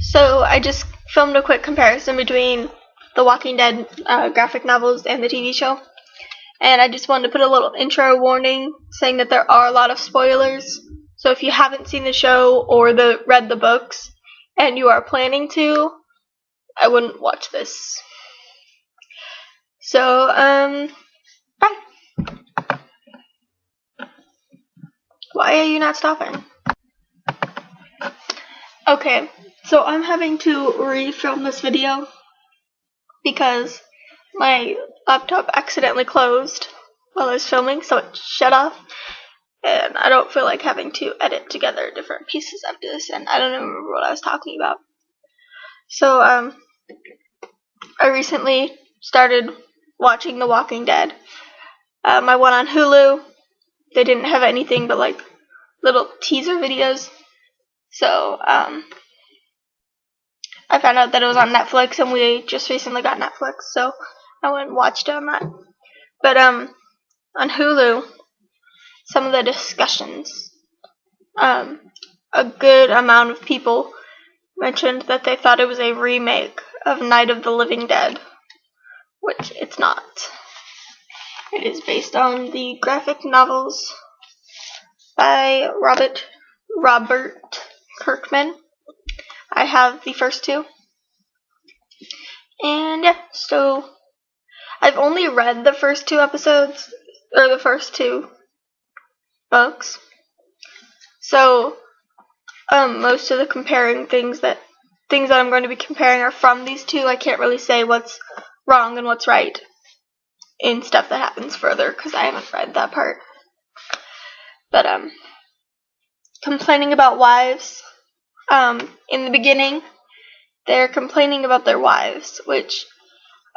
So I just filmed a quick comparison between the Walking Dead graphic novels and the TV show. And I just wanted to put a little intro warning saying that there are a lot of spoilers. So if you haven't seen the show or read the books and you are planning to, I wouldn't watch this. So, bye. Why are you not stopping? Okay, so I'm having to refilm this video because my laptop accidentally closed while I was filming, so it shut off, and I don't feel like having to edit together different pieces of this, and I don't even remember what I was talking about. So, I recently started watching The Walking Dead. I went on Hulu. They didn't have anything but like little teaser videos. So, I found out that it was on Netflix, and we just recently got Netflix, so I went and watched it on that. But, on Hulu, some of the discussions, a good amount of people mentioned that they thought it was a remake of Night of the Living Dead, which it's not. It is based on the graphic novels by Robert Kirkman. I have the first two. And yeah, so I've only read the first two episodes, or the first two books. So, most of the things that I'm going to be comparing are from these two. I can't really say what's wrong and what's right in stuff that happens further, because I haven't read that part. But, complaining about wives. In the beginning, they're complaining about their wives, which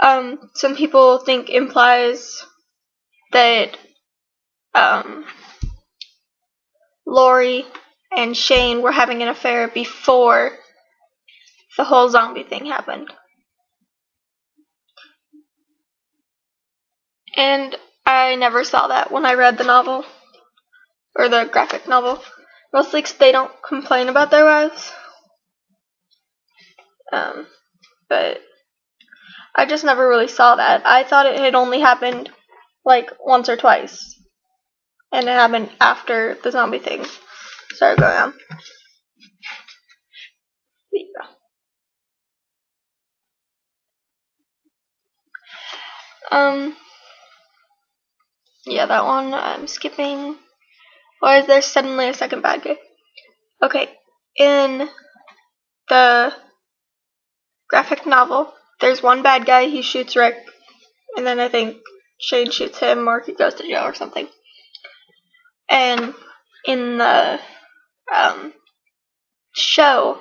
some people think implies that Lori and Shane were having an affair before the whole zombie thing happened. And I never saw that when I read the novel, or the graphic novel. Mostly because they don't complain about their wives. But I just never really saw that. I thought it had only happened like once or twice. And it happened after the zombie thing started going on. Yeah, that one I'm skipping. Why is there suddenly a second bad guy? Okay, in the graphic novel, there's one bad guy, he shoots Rick, and then I think Shane shoots him, or he goes to jail or something. And in the show,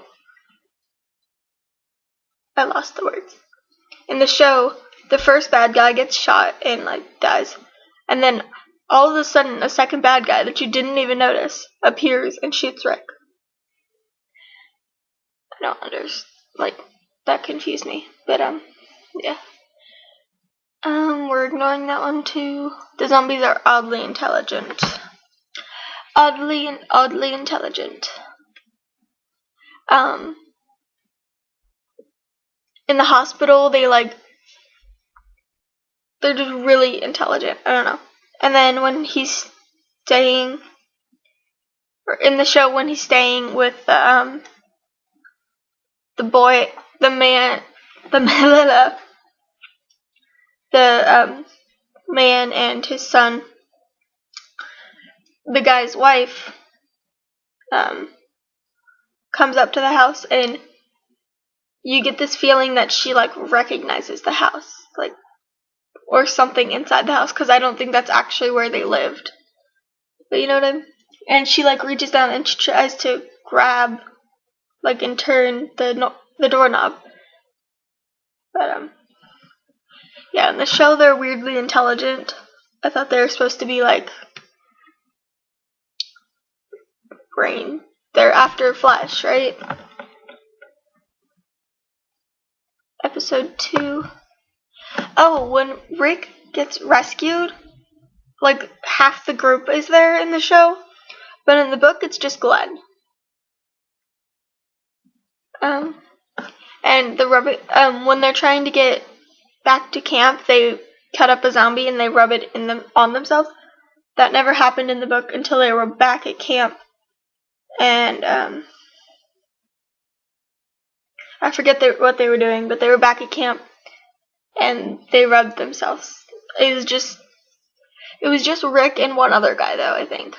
I lost the words. In the show, the first bad guy gets shot and like dies, and then all of a sudden a second bad guy that you didn't even notice appears and shoots Rick. I don't understand, like, that confused me, but yeah. We're ignoring that one too. The zombies are oddly intelligent. Oddly intelligent. In the hospital, they're just really intelligent. I don't know. And then when he's staying, or in the show when he's staying with the man and his son, the guy's wife comes up to the house, and you get this feeling that she like recognizes the house, like, or something inside the house, because I don't think that's actually where they lived. But you know what I mean? And she like reaches down and she tries to grab, like, and turn the doorknob. But yeah, in the show they're weirdly intelligent. I thought they were supposed to be like brain. They're after Flash, right? Episode 2. Oh, when Rick gets rescued, like, half the group is there in the show, but in the book it's just Glenn. and when they're trying to get back to camp, they cut up a zombie and they rub it on themselves. That never happened in the book until they were back at camp, and I forget what they were doing, but they were back at camp and they rubbed themselves. It was just Rick and one other guy, though, I think.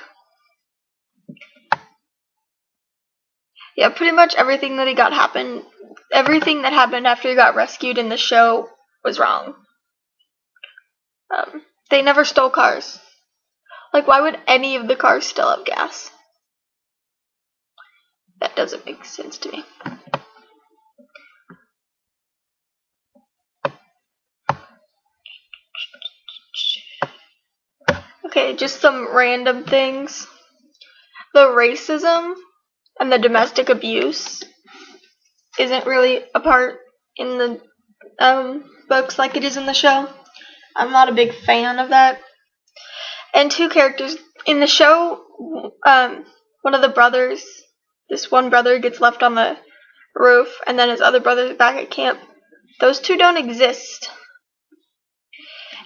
Yeah, pretty much everything that happened after he got rescued in the show was wrong. They never stole cars. Like, why would any of the cars still have gas? That doesn't make sense to me. Okay, just some random things. The racism and the domestic abuse isn't really a part in the books like it is in the show. I'm not a big fan of that. And two characters in the show, one of the brothers, this one brother gets left on the roof, and then his other brother's back at camp. Those two don't exist.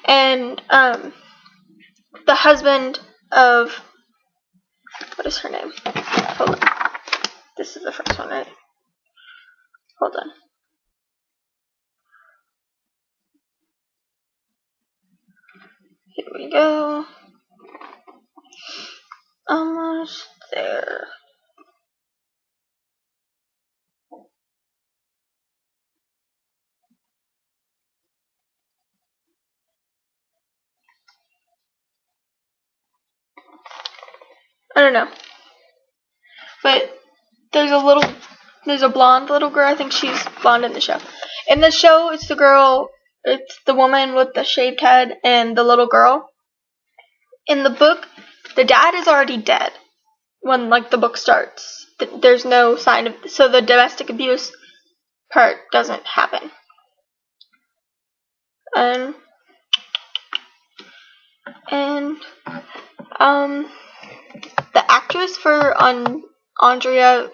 And the husband of, what is her name? Hold on. This is the first one, right? Hold on. Here we go. Almost there. I don't know. But there's a blonde little girl. I think she's blonde in the show. In the show, it's the woman with the shaved head and the little girl. In the book, the dad is already dead when the book starts. There's no sign so the domestic abuse part doesn't happen. And the actress for Andrea,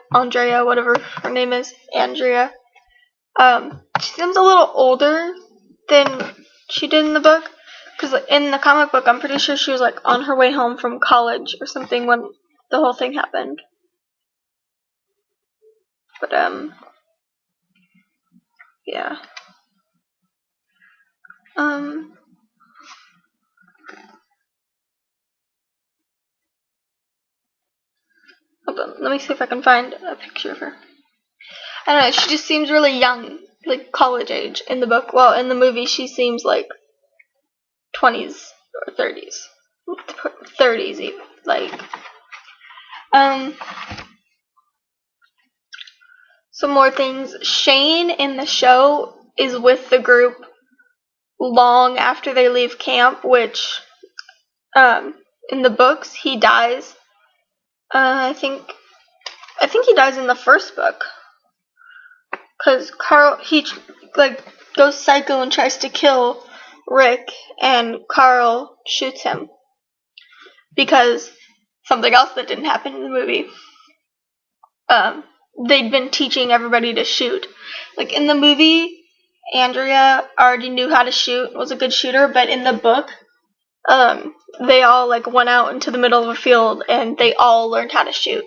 whatever her name is, Andrea, she seems a little older than she did in the book. Because in the comic book, I'm pretty sure she was on her way home from college or something when the whole thing happened. But yeah. Hold on, let me see if I can find a picture of her. I don't know, she just seems really young, college age in the book. Well, in the movie, she seems 20s or 30s. 30s even. Some more things. Shane in the show is with the group long after they leave camp, which in the books he dies. I think he dies in the first book. Because Carl, he goes psycho and tries to kill Rick, and Carl shoots him. Because something else that didn't happen in the movie. They'd been teaching everybody to shoot. In the movie, Andrea already knew how to shoot, was a good shooter, but in the book, they all went out into the middle of a field and they all learned how to shoot.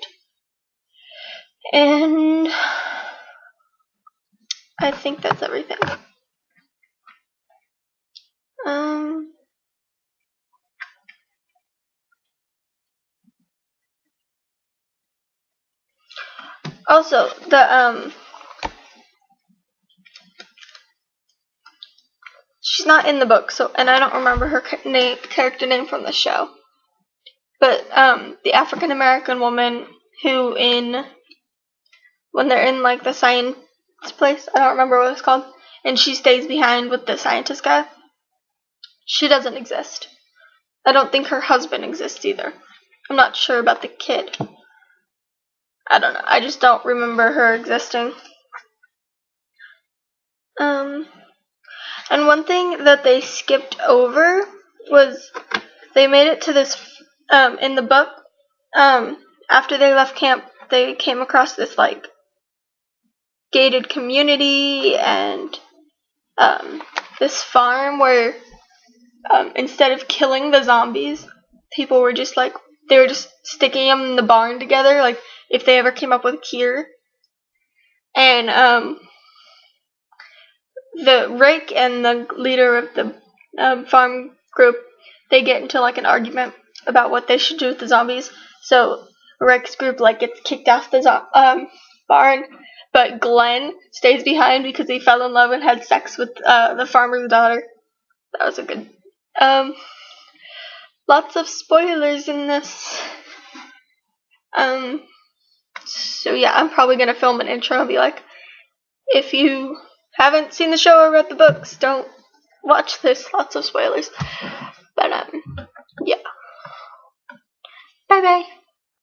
And I think that's everything. Also, she's not in the book, and I don't remember her character name from the show. But the African American woman who when they're in the science place, I don't remember what it's called, and she stays behind with the scientist guy. She doesn't exist. I don't think her husband exists either. I'm not sure about the kid. I don't know. I just don't remember her existing. And one thing that they skipped over was they made it to this in the book. After they left camp, they came across this gated community and this farm where instead of killing the zombies, people were just like, they were just sticking them in the barn together, like if they ever came up with a cure. And the Rick and the leader of the farm group, they get into like an argument about what they should do with the zombies. So Rick's group like gets kicked off the barn, but Glenn stays behind because he fell in love and had sex with the farmer's daughter. That was a good. Lots of spoilers in this. So yeah, I'm probably gonna film an intro and be like, if you haven't seen the show or read the books, don't watch this. Lots of spoilers. But yeah. Bye bye.